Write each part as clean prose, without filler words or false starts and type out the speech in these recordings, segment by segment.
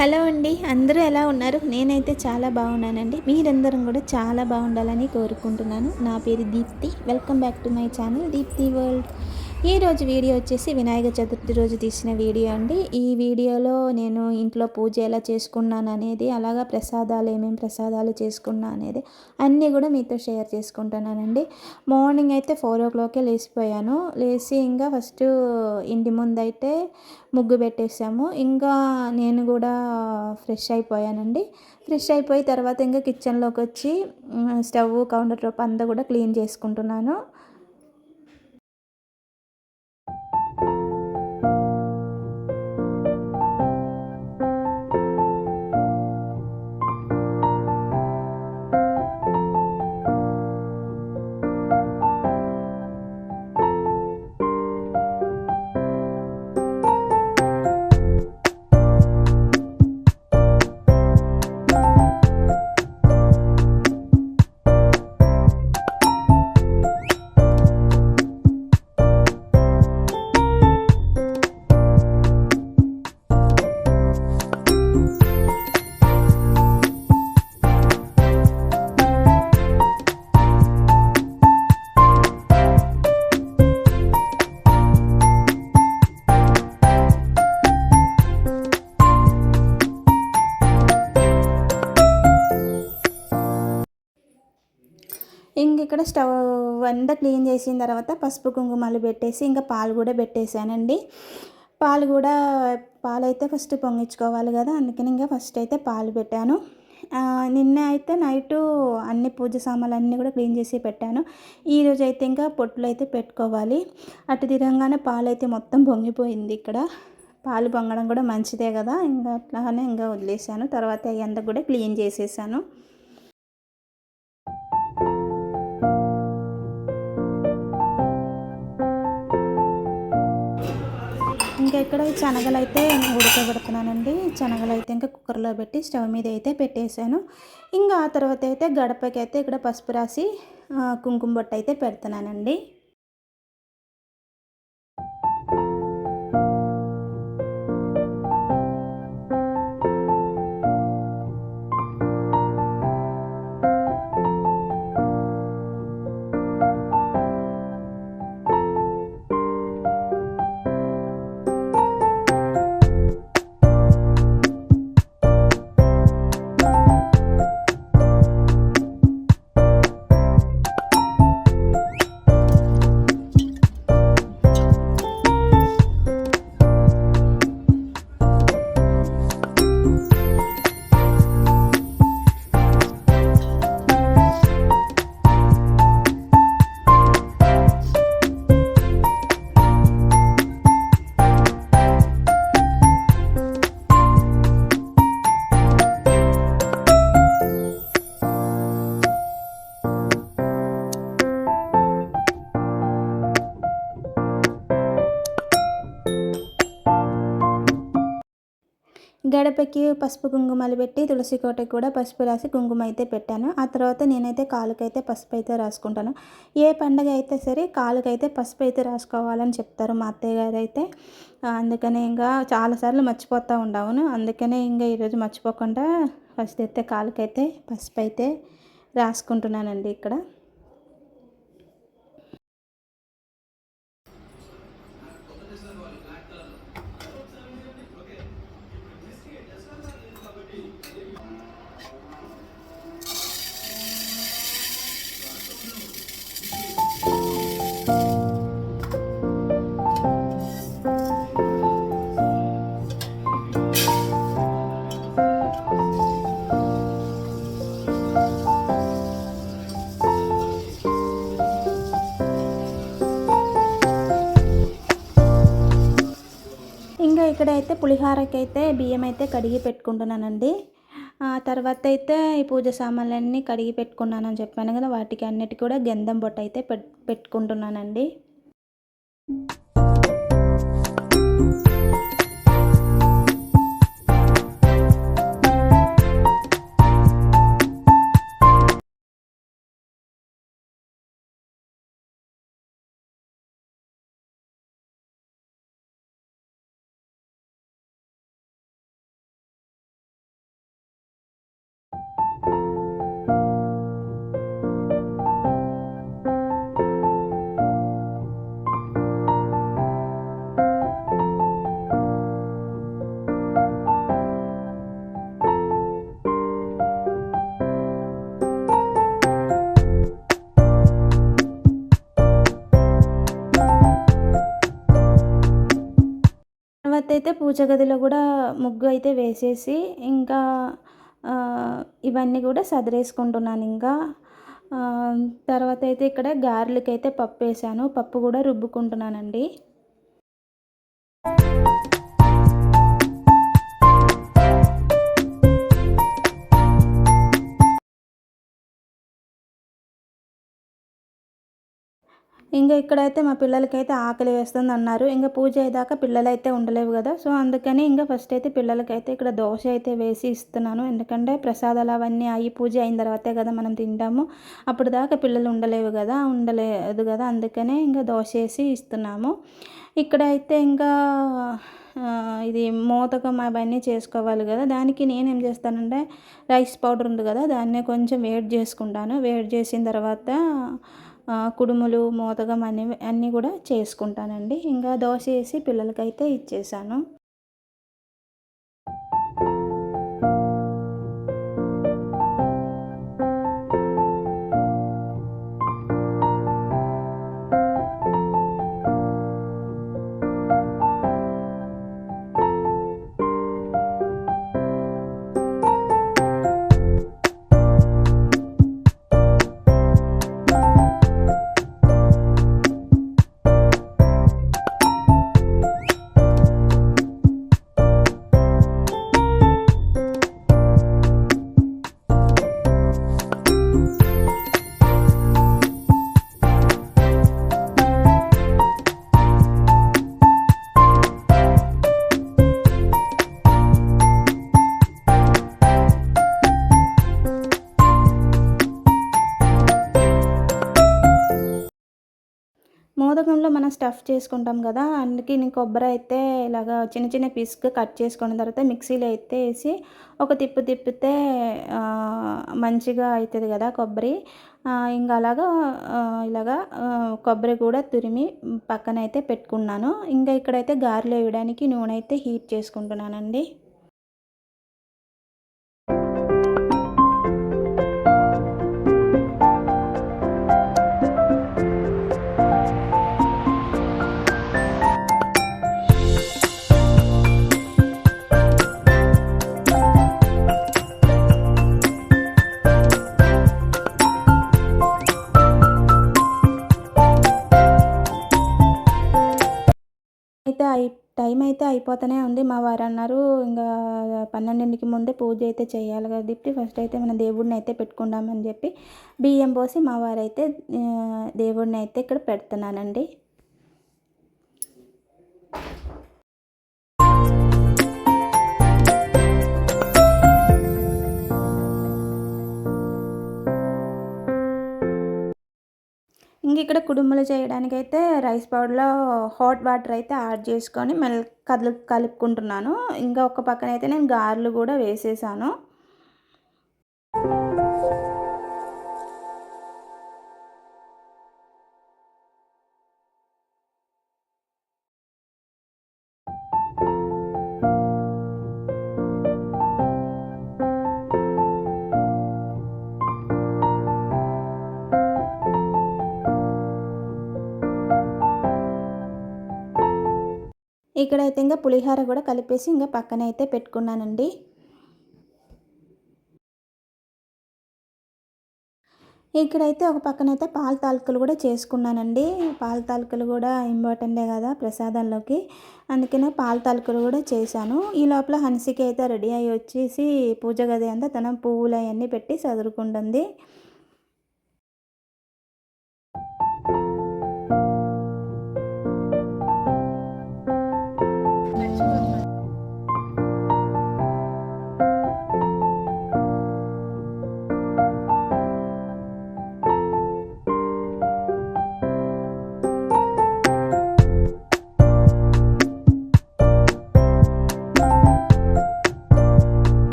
Hello అండి. అందరూ ఎలా ఉన్నారు? నేనైతే చాలా బాగున్నానండి. మీరందరూ కూడా చాలా బాగుండాలని కోరుకుంటున్నాను. నా పేరు Deepthi. Welcome back to my channel Deepthi world. ఈరోజు వీడియో వచ్చేసి వినాయక చతుర్థి రోజు తీసిన వీడియో అండి. ఈ వీడియోలో నేను ఇంట్లో పూజ ఎలా చేసుకున్నాను అనేది, అలాగా ఏమేమి ప్రసాదాలు చేసుకున్నా అనేది అన్నీ కూడా మీతో షేర్ చేసుకుంటున్నానండి. మార్నింగ్ అయితే 4 o'clockకే లేచిపోయాను. లేచి ఇంకా ఫస్ట్ ఇంటి ముందైతే ముగ్గు పెట్టేసాము. ఇంకా నేను కూడా ఫ్రెష్ అయిపోయానండి. ఫ్రెష్ అయిపోయి తర్వాత ఇంకా కిచెన్లోకి వచ్చి స్టవ్, కౌంటర్ టాప్ అంతా కూడా క్లీన్ చేసుకుంటున్నాను. ఇక్కడ స్టవ్ అంతా క్లీన్ చేసిన తర్వాత పసుపు కుంకుమలు పెట్టేసి ఇంకా పాలు కూడా పెట్టేశానండి. పాలైతే ఫస్ట్ పొంగించుకోవాలి కదా, అందుకని ఇంకా ఫస్ట్ అయితే పాలు పెట్టాను. నిన్న అయితే నైటు అన్ని పూజ సామాన్లు అన్నీ కూడా క్లీన్ చేసి పెట్టాను. ఈరోజు అయితే ఇంకా పొట్లు అయితే పెట్టుకోవాలి. అటు తిరగగానే పాలైతే మొత్తం పొంగిపోయింది. ఇక్కడ పాలు పొంగడం కూడా మంచిదే కదా, ఇంకా అట్లానే ఇంకా వదిలేసాను. తర్వాత అయ్యంతా కూడా క్లీన్ చేసేసాను. ఇంకా ఇక్కడ శనగలు అయితే ఉడకబెడుతున్నానండి. శనగలు అయితే ఇంకా కుక్కర్లో పెట్టి స్టవ్ మీద అయితే పెట్టేశాను. ఇంకా ఆ తర్వాత అయితే గడపకి అయితే ఇక్కడ పసుపు రాసి కుంకుమ బొట్టు అయితే పెడుతున్నానండి. గడపకి పసుపు కుంకుమలు పెట్టి తులసి కోటకి కూడా పసుపు రాసి కుంకుమ అయితే పెట్టాను. ఆ తర్వాత నేనైతే కాలుకైతే పసుపు అయితే రాసుకుంటాను. ఏ పండగ అయితే సరే కాలుకైతే పసుపు అయితే రాసుకోవాలని చెప్తారు మా అత్తయ్య గారు అయితే. అందుకనే ఇంకా చాలాసార్లు మర్చిపోతూ ఉండవును. అందుకనే ఇంకా ఈరోజు మర్చిపోకుండా ఫస్ట్ అయితే కాలుకైతే పసుపు అయితే రాసుకుంటున్నానండి ఇక్కడ. ఇంకా ఇక్కడైతే పులిహారకైతే బియ్యం అయితే కడిగి పెట్టుకుంటున్నానండి. తర్వాత అయితే ఈ పూజ సామాన్లన్నీ కడిగి పెట్టుకున్నానని చెప్పాను కదా, వాటికి అన్నిటికీ కూడా గంధం బొట్టు అయితే పెట్టుకుంటున్నానండి. అయితే పూజ గదిలో కూడా ముగ్గు అయితే వేసేసి ఇంకా ఇవన్నీ కూడా సదిరేసుకుంటున్నాను ఇంకా. తర్వాత అయితే ఇక్కడ గారెలకైతే పప్పు వేసాను, పప్పు కూడా రుబ్బుకుంటున్నానండి. ఇంక ఇక్కడైతే మా పిల్లలకైతే ఆకలి వేస్తుందన్నారు. ఇంక పూజ అయ్యేదాకా పిల్లలైతే ఉండలేవు గదా! సో, అందుకని ఇంక ఫస్ట్ అయితే పిల్లలకైతే ఇక్కడ దోస అయితే వేసి ఇస్తున్నాను. ఎందుకంటే ప్రసాదాలు అవన్నీ అయ్యి పూజ అయిన తర్వాతే గదా మనం తింటాము. అప్పటిదాకా పిల్లలు ఉండలేవు గదా! ఉండలేదు గదా! అందుకనే ఇంక దోస ఏసి ఇస్తున్నాము. ఇక్కడైతే ఇంకా ఇది మోదకం అవన్నీ చేసుకోవాలి గదా! దానికి నేనేం చేస్తానంటే రైస్ పౌడర్ ఉంది గదా! దాన్నే కొంచెం వేడి చేసుకుంటాను. వేడి చేసిన తర్వాత కుడుములు, మోదకం అన్నీ కూడా చేసుకుంటానండి. ఇంకా దోస వేసి పిల్లలకైతే ఇచ్చేసాను. మోదకంలో మనం స్టఫ్ చేసుకుంటాం కదా, అందుకే నేను కొబ్బరి అయితే ఇలాగా చిన్న చిన్న పీస్‌గా కట్ చేసుకున్న తర్వాత మిక్సీలో అయితే ఏసి ఒక తిప్పు తిప్పితే మంచిగా అయితది కదా కొబ్బరి. ఇంక అలాగా ఇలాగా కొబ్బరి కూడా తురిమి పక్కనైతే పెట్టుకున్నాను. ఇంకా ఇక్కడైతే గారెలు వేయడానికి నూనె అయితే హీట్ చేసుకుంటున్నానండి. టైం అయితే అయిపోతూనే ఉంది. మా వారన్నారు ఇంగా 12కి ముందే పూజ అయితే చేయాలి కదా దీప్తి, ఫస్ట్ అయితే మన దేవుడిని అయితే పెట్టుకుందామని చెప్పి బియ్యం పోసి మా వారైతే దేవుడిని అయితే ఇక్కడ పెడుతున్నానండి. ఇంక ఇక్కడ కుడుములు చేయడానికైతే రైస్ పౌడర్‌లో హాట్ వాటర్ అయితే యాడ్ చేసుకొని కలుపుకుంటున్నాను. ఇంకా ఒక పక్కన అయితే నేను గారెలు కూడా వేసేసాను. ఇక్కడైతే ఇంకా పులిహోర కూడా కలిపేసి ఇంకా పక్కన అయితే పెట్టుకున్నానండి. ఇక్కడైతే ఒక పక్కనైతే పాల తాలికలు కూడా చేసుకున్నానండి. పాల తాలికలు కూడా ఇంపార్టెంటే కదా ప్రసాదంలోకి, అందుకనే పాల తాలికలు కూడా చేశాను. ఈ లోపల హన్సిక అయితే రెడీ అయ్యి వచ్చేసి పూజ గది అంతా తన పువ్వులు అవన్నీ పెట్టి చదురుకుంటుంది.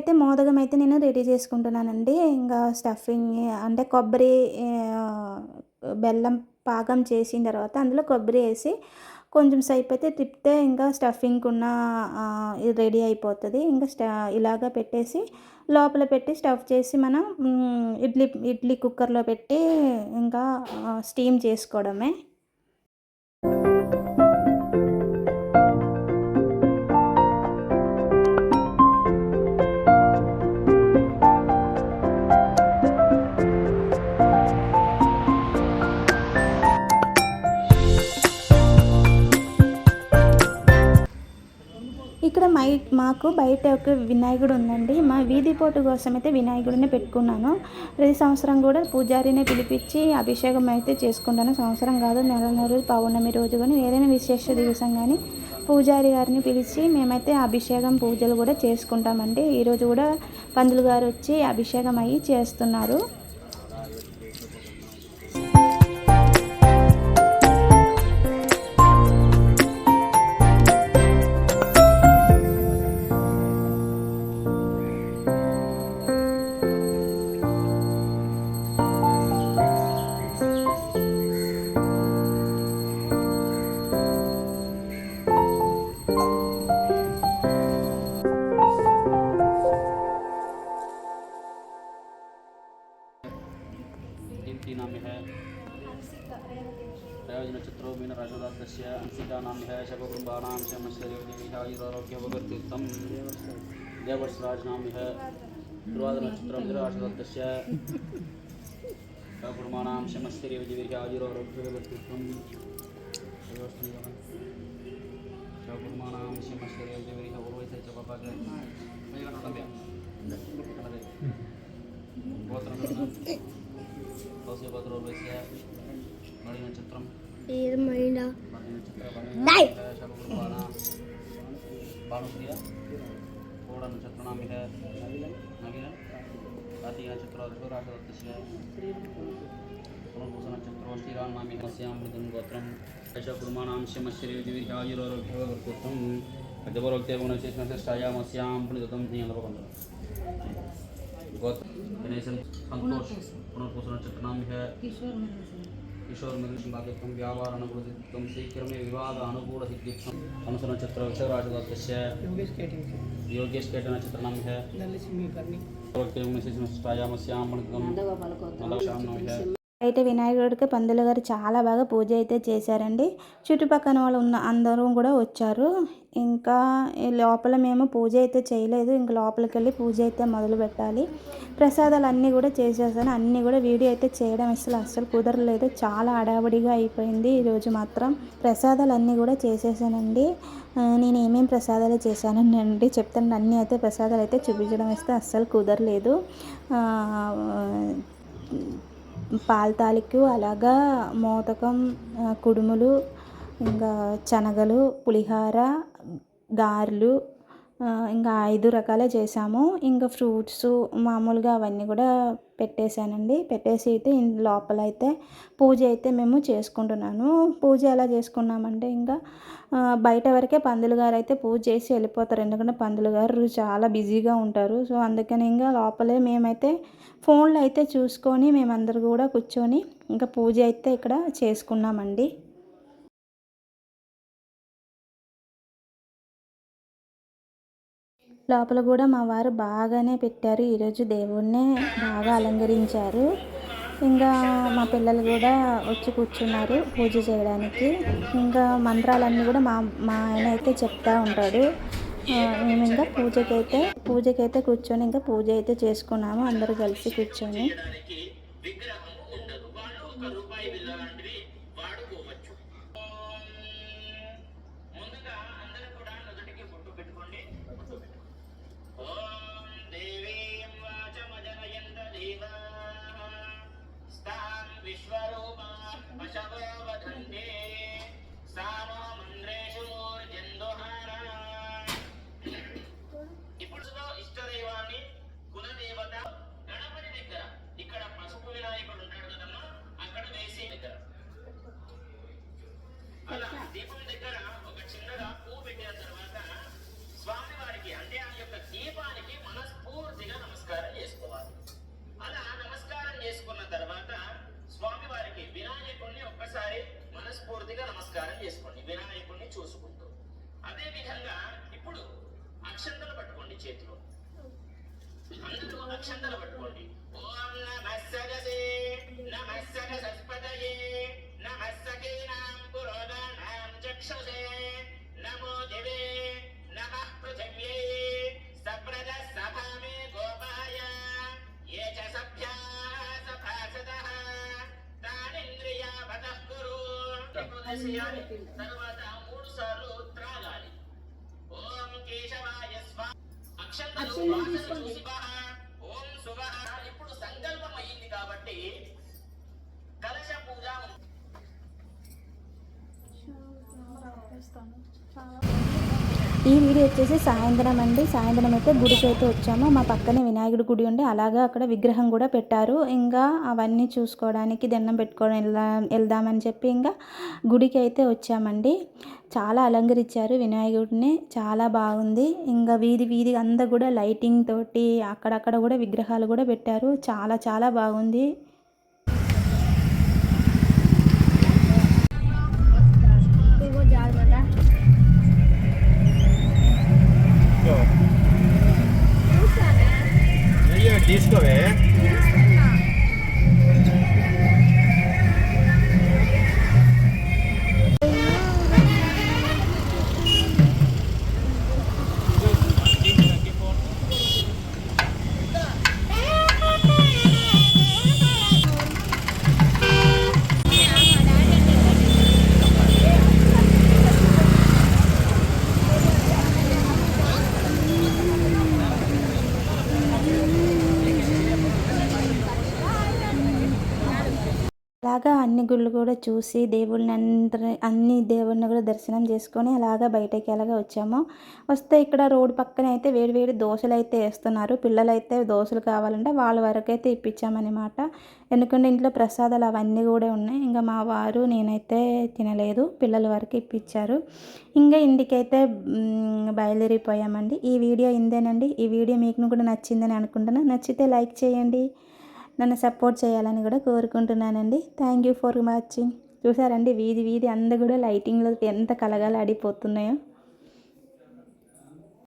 ఇక్కడైతే మోదకం అయితే నేను రెడీ చేసుకుంటున్నానండి. ఇంకా స్టఫింగ్ అంటే కొబ్బరి బెల్లం పాకం చేసిన తర్వాత అందులో కొబ్బరి వేసి కొంచెం సేపు అయితే తిప్పితే ఇంకా స్టఫింగ్కున్న ఇది రెడీ అయిపోతుంది. ఇంకా ఇలాగా పెట్టేసి లోపల పెట్టి స్టఫ్ చేసి మనం ఇడ్లీ కుక్కర్లో పెట్టి ఇంకా స్టీమ్ చేసుకోవడమే. ఇక్కడ మాకు బయట ఒక వినాయకుడు ఉందండి. మా వీధి పోటు కోసం అయితే వినాయకుడిని పెట్టుకున్నాను. ప్రతి సంవత్సరం కూడా పూజారిని పిలిపించి అభిషేకం అయితే చేసుకుంటాను. సంవత్సరం కాదు, నెల పౌర్ణమి రోజు కానీ ఏదైనా విశేష దివసం కానీ పూజారి గారిని పిలిచి మేమైతే అభిషేకం పూజలు కూడా చేసుకుంటామండి. ఈరోజు కూడా పంతులు గారు వచ్చి అభిషేకం అయ్యి చేస్తున్నారు. प्रयोजनचित्रो मीनराजोदास्य अंसिकानाम्यः शकुकुम्भानां शमश्चर्योगिविहायुरारोग्यवगर्तीर्थं देवर्षराजनाम्यः दुर्वादनचित्रं धीराजोदस्य शकुकुम्भानां शमश्चर्योगिविहायुरारोग्यवगर्तीर्थं शकुकुम्भानां शमश्चर्योगिविहायुरारोग्यवगर्तीर्थं नक्षत्रम भानुप्रिया कोड़ नक्षत्रनाम है नवीन कार्तिक नक्षत्र पुनर्भूष नक्षत्र श्रीराम श्याम गोत्रम ऐसा कुर्माणां श्यमश्चर्योगिविहायुरारोग्यवगर्तीर्थं अद्यवरोक्ते गुणविशेषणश्रेष्ठायामस्यां पुण्यदत्तं नीलपकन्दं गोत्र गणेशन संतोष पुनर्भूष नक्षत्रनाम है किशोर मृगसिंहादित्यं व्यापार अनुकूलसिद्धित्वं शीघ्रमे विवाद अनुकूल सिद्धित्वं अनुसर नक्षत्र वृषभराजदत्तस्य योगेश केट नक्षत्रनाम है అయితే వినాయకుడికి పంతులు గారు చాలా బాగా పూజ అయితే చేశారండి. చుట్టుపక్కల వాళ్ళు ఉన్న అందరూ కూడా వచ్చారు. ఇంకా లోపల మేము పూజ అయితే చేయలేదు. ఇంకా లోపలికి వెళ్ళి పూజ అయితే మొదలు పెట్టాలి. ప్రసాదాలు అన్నీ కూడా చేసేసాను. అన్నీ కూడా వీడియో అయితే చేయడం అస్సలు కుదరలేదు. చాలా హడావుడిగా అయిపోయింది ఈరోజు మాత్రం. ప్రసాదాలు అన్నీ కూడా చేసేసానండి. నేను ఏమేమి ప్రసాదాలు చేశానండి చెప్తాను. అన్నీ అయితే ప్రసాదాలు అయితే చూపించడం ఇస్తే అస్సలు కుదరలేదు. పాల తాలికు, అలాగా మోదకం, కుడుములు, ఇంకా శనగలు, పులిహార, గారెలు, ఇంకా 5 రకాలే చేసాము. ఇంకా ఫ్రూట్స్ మామూలుగా అవన్నీ కూడా పెట్టేశానండి. పెట్టేసి అయితే లోపల అయితే పూజ అయితే మేము చేసుకుంటున్నాను. పూజ ఎలా చేసుకున్నామంటే ఇంకా బయట వరకే పంతులు గారు అయితే పూజ చేసి వెళ్ళిపోతారు. ఎందుకంటే పంతులు గారు చాలా బిజీగా ఉంటారు. సో అందుకని ఇంకా లోపలే మేమైతే ఫోన్లో అయితే చూసుకొని మేమందరూ కూడా కూర్చొని ఇంకా పూజ అయితే ఇక్కడ చేసుకున్నామండి. లోపల కూడా మా వారు బాగానే పెట్టారు. ఈరోజు దేవుణ్ణే బాగా అలంకరించారు. ఇంకా మా పిల్లలు కూడా వచ్చి కూర్చున్నారు పూజ చేయడానికి. ఇంకా మంత్రాలన్నీ కూడా మా ఆయన అయితే చెప్తా ఉంటాడు. మేము ఇంకా పూజకైతే కూర్చొని ఇంకా పూజ అయితే చేసుకున్నాము అందరూ కలిసి కూర్చొని. దీపం దగ్గర ఒక చిన్నగా పువ్వు పెట్టిన తర్వాత స్వామి వారికి అంటే ఆ యొక్క దీపానికి మనస్ఫూర్తి మనస్ఫూర్తిగా నమస్కారం చేసుకోండి వినాయకుడిని చూసుకుంటూ. అదే విధంగా ఇప్పుడు అక్షంతలు పట్టుకోండి చేతిలో. అందరూ అక్షంతలు పట్టుకోండి. ఓం నమః సరసే నమః సరసస్పతయే నమః సఖీనాం పురోగానాం చక్షుషే నమో దివే నమః పృథివ్యై సప్రద సభామే గోపాయ ఏ చ సభ్యా సభాసదః తానింద్రియావతః కురు. తర్వాత 3 సార్లు త్రాగాలి. ఓం కేశవాయ స్వాహ. అక్షంతలు వాసన చూసి ఓం శుభః. ఇప్పుడు సంకల్పం అయ్యింది కాబట్టి కలశ పూజ ఈ వీడియో వచ్చేసి సాయంత్రం అండి. సాయంత్రం అయితే గుడికి అయితే వచ్చాము. మా పక్కనే వినాయకుడి గుడి ఉండి అలాగా అక్కడ విగ్రహం కూడా పెట్టారు. ఇంకా అవన్నీ చూసుకోవడానికి దండం పెట్టుకోవడం వెళ్దామని చెప్పి ఇంకా గుడికి అయితే వచ్చామండి. చాలా అలంకరించారు వినాయకుడిని, చాలా బాగుంది. ఇంకా వీధి వీధి అంతా కూడా లైటింగ్ తోటి అక్కడక్కడ కూడా విగ్రహాలు కూడా పెట్టారు. చాలా చాలా బాగుంది. తీసుకోవే అలాగా అన్ని గుళ్ళు కూడా చూసి అన్ని దేవుళ్ళని కూడా దర్శనం చేసుకొని అలాగా బయటకి అలాగా వచ్చాము. వస్తే ఇక్కడ రోడ్డు పక్కన అయితే వేడి వేడి దోశలు అయితే వేస్తున్నారు. పిల్లలైతే దోశలు కావాలంటే వాళ్ళ వరకు అయితే ఇప్పించామన్నమాట. ఎందుకంటే ఇంట్లో ప్రసాదాలు అవన్నీ కూడా ఉన్నాయి. ఇంకా మా వారు నేనైతే తినలేదు, పిల్లల వరకు ఇప్పించారు. ఇంకా ఇంటికైతే బయలుదేరిపోయామండి. ఈ వీడియో ఇందేనండి. ఈ వీడియో మీకు కూడా నచ్చిందని అనుకుంటున్నా. నచ్చితే లైక్ చేయండి, నన్ను సపోర్ట్ చేయాలని కూడా కోరుకుంటున్నానండి. Thank you for watching. చూసారండి వీధి వీధి అందరూ కూడా లైటింగ్లో ఎంత కలగలాడిపోతున్నాయో.